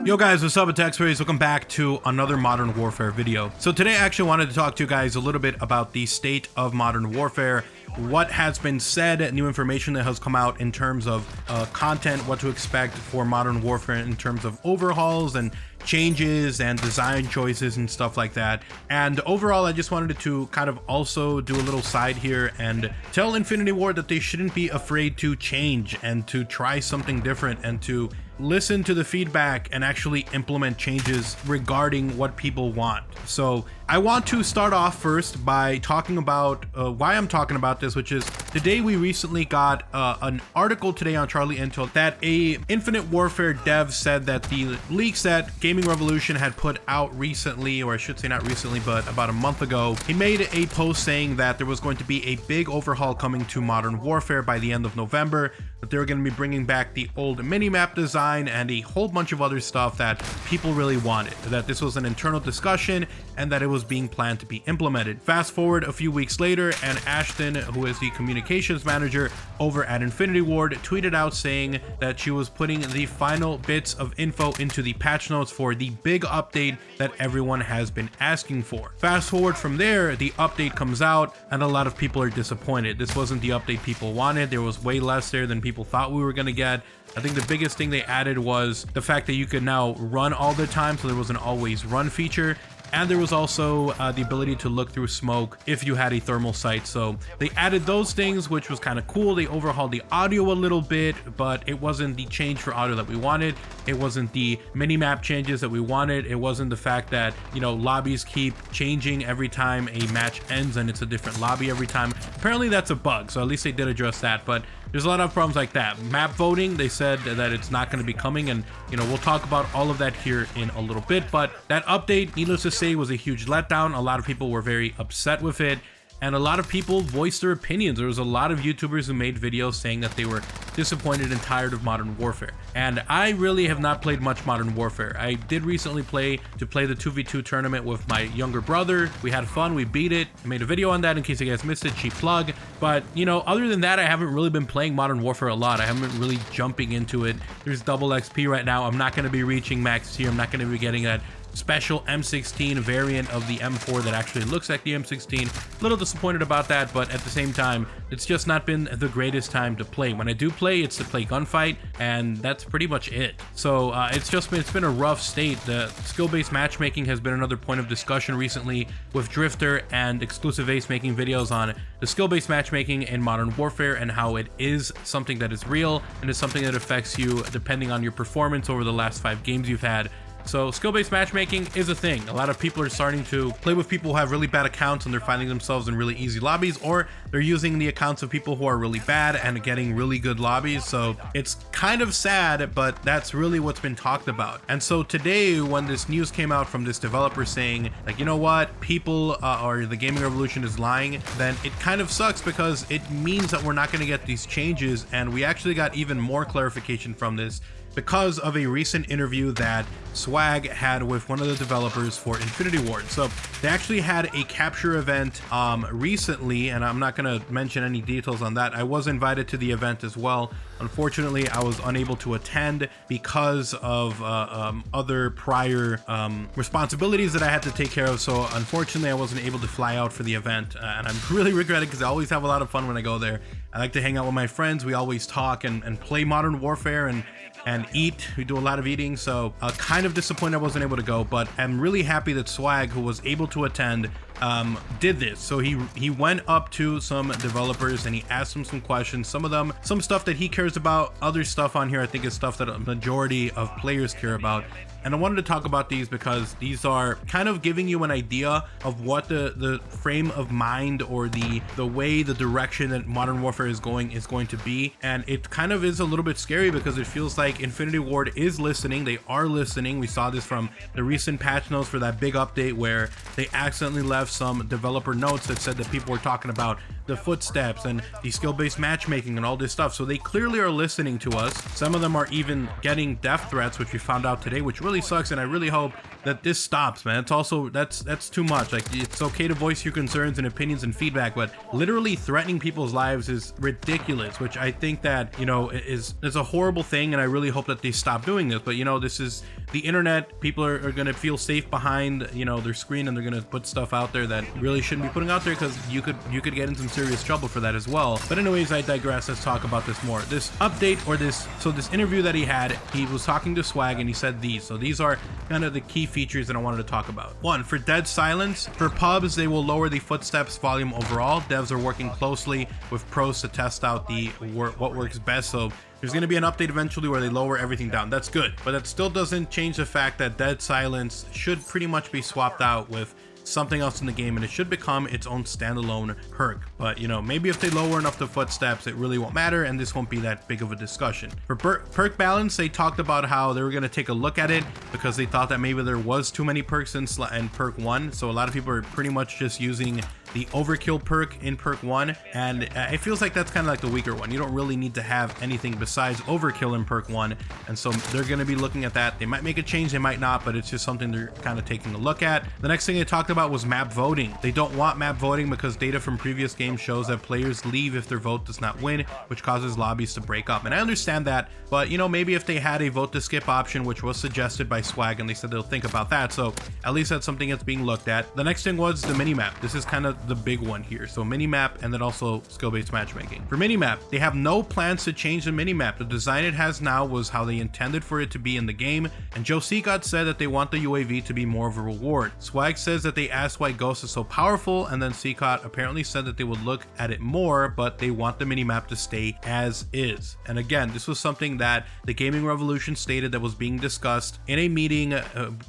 Yo guys, what's up? It's XRAYZ. Welcome back to another Modern Warfare video. So today I actually wanted to talk to you guys a little bit about the state of Modern Warfare, what has been said, new information that has come out in terms of content, what to expect for Modern Warfare in terms of overhauls and changes and design choices and stuff like that. And overall, I just wanted to kind of also do a little side here and tell Infinity Ward that they shouldn't be afraid to change and to try something different and to listen to the feedback and actually implement changes regarding what people want. So I want to start off first by talking about why I'm talking about this, which is today we recently got an article today on Charlie Intel that a Infinite Warfare dev said that the leaks that Gaming Revolution had put out recently, or I should say not recently, but about a month ago, he made a post saying that there was going to be a big overhaul coming to Modern Warfare by the end of November, that they were going to be bringing back the old minimap design and a whole bunch of other stuff that people really wanted, that this was an internal discussion and that it was being planned to be implemented. Fast forward a few weeks later, and Ashton, who is the communications manager over at Infinity Ward, tweeted out saying that she was putting the final bits of info into the patch notes for the big update that everyone has been asking for. Fast forward from there, the update comes out and a lot of people are disappointed. This wasn't the update people wanted. There was way less there than people thought we were going to get. I think the biggest thing they added was the fact that you could now run all the time, so there was an always run feature. And there was also the ability to look through smoke if you had a thermal sight. So they added those things, which was kind of cool. They overhauled the audio a little bit, but it wasn't the change for audio that we wanted. It wasn't the minimap changes that we wanted. It wasn't the fact that, you know, lobbies keep changing every time a match ends and it's a different lobby every time. Apparently that's a bug, so at least they did address that. But there's a lot of problems like that. Map voting, they said that it's not going to be coming, and you know, we'll talk about all of that here in a little bit. But that update, needless to say, was a huge letdown. A lot of people were very upset with it, and a lot of people voiced their opinions. There was a lot of YouTubers who made videos saying that they were disappointed and tired of Modern Warfare. And I really have not played much Modern Warfare. I did recently play the 2v2 tournament with my younger brother. We had fun, we beat it. I made a video on that in case you guys missed it, cheap plug. But you know, other than that, I haven't really been playing Modern Warfare a lot. I haven't really jumping into it. There's double XP right now. I'm not going to be reaching max tier. I'm not going to be getting that special M16 variant of the M4 that actually looks like the M16. A little disappointed about that, but at the same time, it's just not been the greatest time to play. When I do play, it's to play gunfight, and that's pretty much it. So it's been a rough state. The skill-based matchmaking has been another point of discussion recently, with Drifter and Exclusive Ace making videos on the skill-based matchmaking in Modern Warfare and how it is something that is real and is something that affects you depending on your performance over the last 5 games you've had. So skill-based matchmaking is a thing. A lot of people are starting to play with people who have really bad accounts and they're finding themselves in really easy lobbies, or they're using the accounts of people who are really bad and getting really good lobbies. So it's kind of sad, but that's really what's been talked about. And so today, when this news came out from this developer saying, like, you know what, people or the Gaming Revolution is lying, then it kind of sucks, because it means that we're not going to get these changes. And we actually got even more clarification from this because of a recent interview that Swag had with one of the developers for Infinity Ward. So they actually had a capture event recently, and I'm not going to mention any details on that. I was invited to the event as well. Unfortunately, I was unable to attend because of other prior responsibilities that I had to take care of. So unfortunately, I wasn't able to fly out for the event, and I'm really regretting, because I always have a lot of fun when I go there. I like to hang out with my friends. We always talk and play Modern Warfare and eat. We do a lot of eating, so kind of disappointed I wasn't able to go, but I'm really happy that Swag, who was able to attend, did this. So he went up to some developers and he asked them some questions, some stuff that he cares about. Other stuff on here I think is stuff that a majority of players care about. And I wanted to talk about these because these are kind of giving you an idea of what the frame of mind or the way, the direction that Modern Warfare is going to be. And it kind of is a little bit scary because it feels like Infinity Ward is listening. They are listening. We saw this from the recent patch notes for that big update where they accidentally left some developer notes that said that people were talking about the footsteps and the skill-based matchmaking and all this stuff. So they clearly are listening to us. Some of them are even getting death threats, which we found out today, which really sucks. And I really hope that this stops, man. It's also, that's too much. Like, it's okay to voice your concerns and opinions and feedback, but literally threatening people's lives is ridiculous, which I think that, you know, is a horrible thing. And I really hope that they stop doing this. But, you know, this is the internet. People are going to feel safe behind, you know, their screen, and they're going to put stuff out there that really shouldn't be putting out there, because you could get in some serious trouble for that as well. But anyways, I digress. Let's talk about this more. This update, or this interview that he had, he was talking to Swag and he said these. So these are kind of the key features that I wanted to talk about. One, for Dead Silence, for pubs, they will lower the footsteps volume overall. Devs are working closely with pros to test out what works best. So there's going to be an update eventually where they lower everything down. That's good, but that still doesn't change the fact that Dead Silence should pretty much be swapped out with something else in the game, and it should become its own standalone perk. But, you know, maybe if they lower enough the footsteps, it really won't matter, and this won't be that big of a discussion. For perk balance, they talked about how they were going to take a look at it, because they thought that maybe there was too many perks in perk 1. So a lot of people are pretty much just using the overkill perk in perk 1, and it feels like that's kind of like the weaker one. You don't really need to have anything besides overkill in perk 1, and so they're going to be looking at that. They might make a change, they might not, but it's just something they're kind of taking a look at. The next thing they talked about was map voting. They don't want map voting because data from previous games shows that players leave if their vote does not win, which causes lobbies to break up. And I understand that, but, you know, maybe if they had a vote to skip option, which was suggested by Swag, and they said they'll think about that, so at least that's something that's being looked at. The next thing was the minimap. This is kind of the big one here. So minimap, and then also skill-based matchmaking. For minimap, they have no plans to change the minimap. The design it has now was how they intended for it to be in the game, and Joe Seacott said that they want the UAV to be more of a reward. Swag says that they asked why Ghost is so powerful, and then Seacott apparently said that they would look at it more, but they want the minimap to stay as is. And again, this was something that the Gaming Revolution stated that was being discussed in a meeting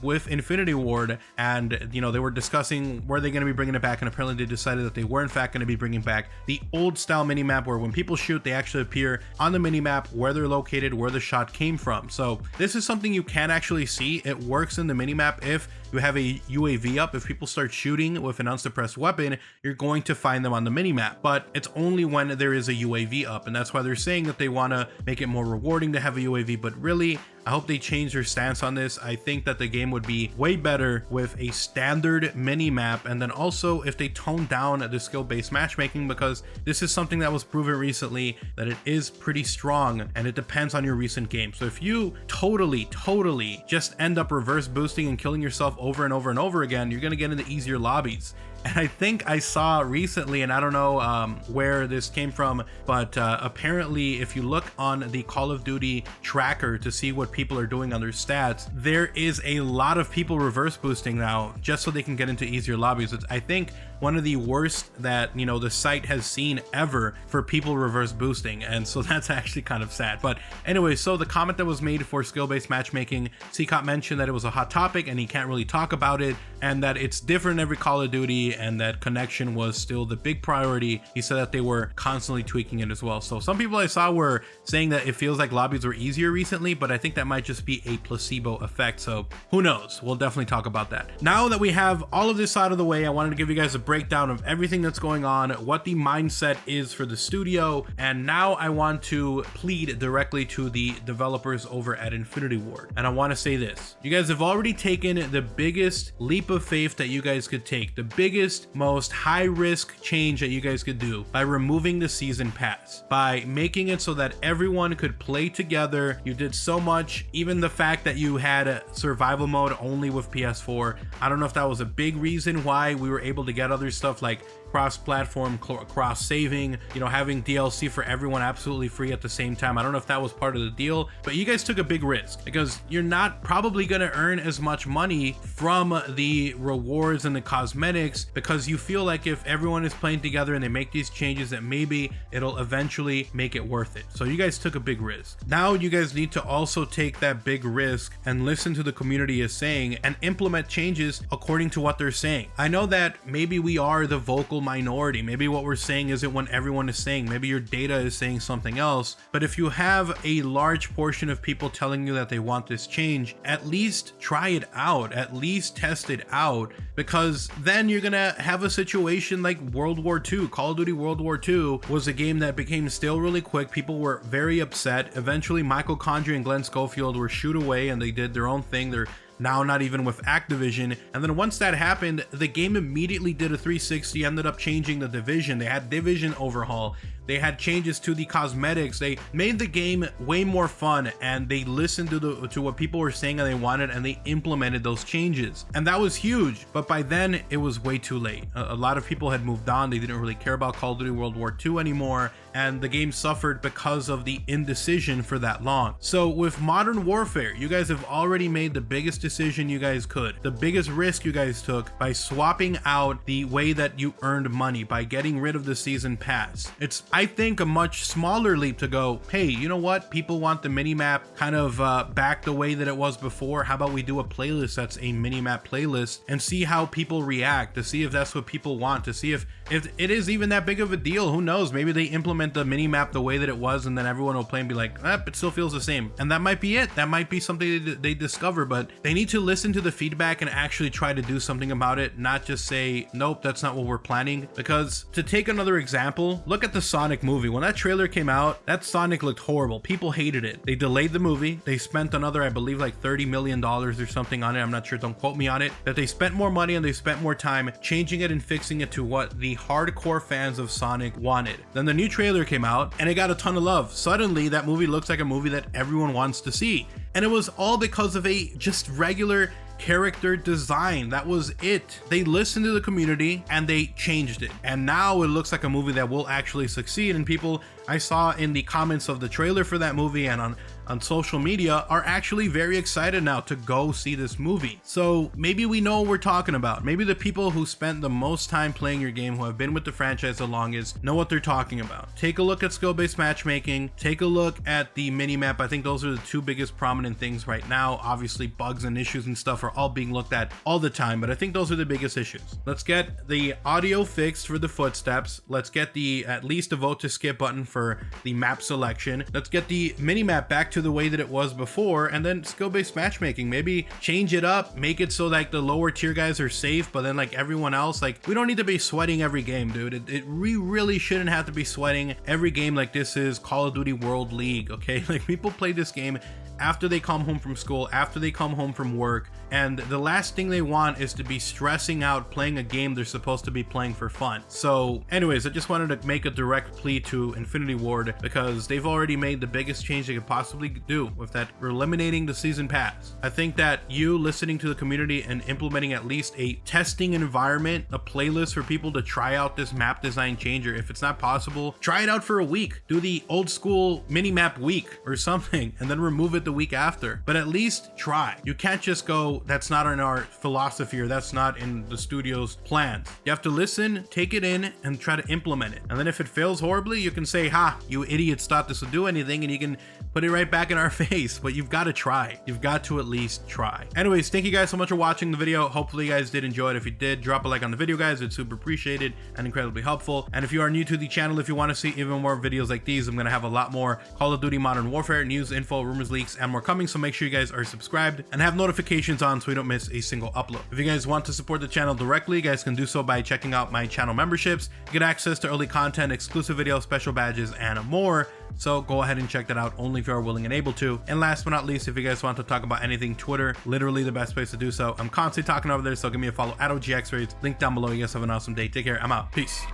with Infinity Ward, and, you know, they were discussing were they going to be bringing it back, and apparently they decided that they were in fact going to be bringing back the old style minimap, where when people shoot, they actually appear on the minimap where they're located, where the shot came from. So this is something you can actually see. It works in the minimap if you have a UAV up. If people start shooting with an unsuppressed weapon, you're going to find them on the minimap, but it's only when there is a UAV up, and that's why they're saying that they want to make it more rewarding to have a UAV. But really, I hope they change their stance on this. I think that the game would be way better with a standard mini-map, and then also if they tone down the skill-based matchmaking, because this is something that was proven recently that it is pretty strong, and it depends on your recent game. So if you totally just end up reverse boosting and killing yourself over and over and over again, you're going to get into easier lobbies. And I think I saw recently, and I don't know where this came from, but apparently if you look on the Call of Duty tracker to see what people are doing on their stats, there is a lot of people reverse boosting now just so they can get into easier lobbies. It's, I think, one of the worst that, you know, the site has seen ever for people reverse boosting, and so that's actually kind of sad. But anyway, so the comment that was made for skill-based matchmaking, Seacott mentioned that it was a hot topic and he can't really talk about it, and that it's different in every Call of Duty, and that connection was still the big priority. He said that they were constantly tweaking it as well. So some people I saw were saying that it feels like lobbies were easier recently, but I think that might just be a placebo effect. So who knows? We'll definitely talk about that. Now that we have all of this out of the way, I wanted to give you guys a breakdown of everything that's going on, what the mindset is for the studio, and now I want to plead directly to the developers over at Infinity Ward. And I want to say this: you guys have already taken the biggest leap of faith that you guys could take, the biggest, most high risk change that you guys could do, by removing the season pass, by making it so that everyone could play together. You did so much, even the fact that you had a survival mode only with PS4. I don't know if that was a big reason why we were able to get other stuff like cross-platform, cross-saving, you know, having DLC for everyone absolutely free at the same time. I don't know if that was part of the deal, but you guys took a big risk, because you're not probably going to earn as much money from the rewards and the cosmetics, because you feel like if everyone is playing together and they make these changes, that maybe it'll eventually make it worth it. So you guys took a big risk. Now you guys need to also take that big risk and listen to the community is saying and implement changes according to what they're saying. I know that maybe we are the vocal vocal minority. Maybe what we're saying isn't what everyone is saying. Maybe your data is saying something else. But if you have a large portion of people telling you that they want this change, at least try it out, at least test it out, because then you're gonna have a situation like World War II. Call of Duty World War II was a game that became stale really quick. People were very upset. Eventually Michael Condrey and Glenn Schofield were shooed away and they did their own thing. They're now not even with Activision. And then once that happened, the game immediately did a 360, ended up changing the Division. They had Division overhaul. They had changes to the cosmetics. They made the game way more fun, and they listened to what people were saying and they wanted, and they implemented those changes. And that was huge, but by then it was way too late. A lot of people had moved on. They didn't really care about Call of Duty World War II anymore, and the game suffered because of the indecision for that long. So with Modern Warfare, you guys have already made the biggest decision you guys could, the biggest risk you guys took by swapping out the way that you earned money, by getting rid of the season pass. It's, I think, a much smaller leap to go, hey, you know what? People want the minimap kind of back the way that it was before. How about we do a playlist that's a minimap playlist and see how people react, to see if that's what people want, to see if it is even that big of a deal. Who knows? Maybe they implement the minimap the way that it was and then everyone will play and be like, it still feels the same. And that might be it. That might be something they discover, but they need to listen to the feedback and actually try to do something about it, not just say, nope, that's not what we're planning. Because to take another example, look at the Sonic movie. When that trailer came out, that Sonic looked horrible. People hated it. They delayed the movie. They spent another, I believe, like $30 million or something on it. I'm not sure, don't quote me on it. That they spent more money and they spent more time changing it and fixing it to what the hardcore fans of Sonic wanted. Then the new trailer came out and it got a ton of love. Suddenly that movie looks like a movie that everyone wants to see. And it was all because of a just regular character design. That was it. They listened to the community and they changed it. And now it looks like a movie that will actually succeed. And people I saw in the comments of the trailer for that movie and on social media are actually very excited now to go see this movie. So maybe we know what we're talking about. Maybe the people who spent the most time playing your game, who have been with the franchise the longest, know what they're talking about. Take a look at skill-based matchmaking. Take a look at the minimap. I think those are the two biggest prominent things right now. Obviously bugs and issues and stuff are all being looked at all the time, but I think those are the biggest issues. Let's get the audio fixed for the footsteps. Let's get the at least a vote to skip button for the map selection. Let's get the minimap back to the way that it was before, and then skill-based matchmaking. Maybe change it up, make it so like the lower tier guys are safe, but then like everyone else, like we don't need to be sweating every game, dude. We really shouldn't have to be sweating every game like this is Call of Duty World League, okay? Like people play this game after they come home from school, after they come home from work, and the last thing they want is to be stressing out playing a game they're supposed to be playing for fun. So anyways, I just wanted to make a direct plea to Infinity Ward because they've already made the biggest change they could possibly do with that, eliminating the season pass. I think that you listening to the community and implementing at least a testing environment, a playlist for people to try out this map design changer. If it's not possible, try it out for a week. Do the old school mini map week or something and then remove it the week after, but at least try. You can't just go, that's not in our philosophy or that's not in the studio's plans. You have to listen, take it in, and try to implement it. And then if it fails horribly, you can say, ha, you idiots thought this would do anything, and you can put it right back in our face. But you've got to try. You've got to at least try. Anyways, thank you guys so much for watching the video. Hopefully you guys did enjoy it. If you did, drop a like on the video, guys. It's super appreciated and incredibly helpful. And if you are new to the channel, if you want to see even more videos like these, I'm going to have a lot more Call of Duty Modern Warfare news, info, rumors, leaks, and more coming. So make sure you guys are subscribed and have notifications on so you don't miss a single upload. If you guys want to support the channel directly, you guys can do so by checking out my channel memberships. You get access to early content, exclusive videos, special badges, and more. So go ahead and check that out only if you are willing and able to. And last but not least, if you guys want to talk about anything, Twitter, literally the best place to do so. I'm constantly talking over there, so give me a follow at OGXRAYZ. Link down below. You guys have an awesome day. Take care. I'm out. Peace.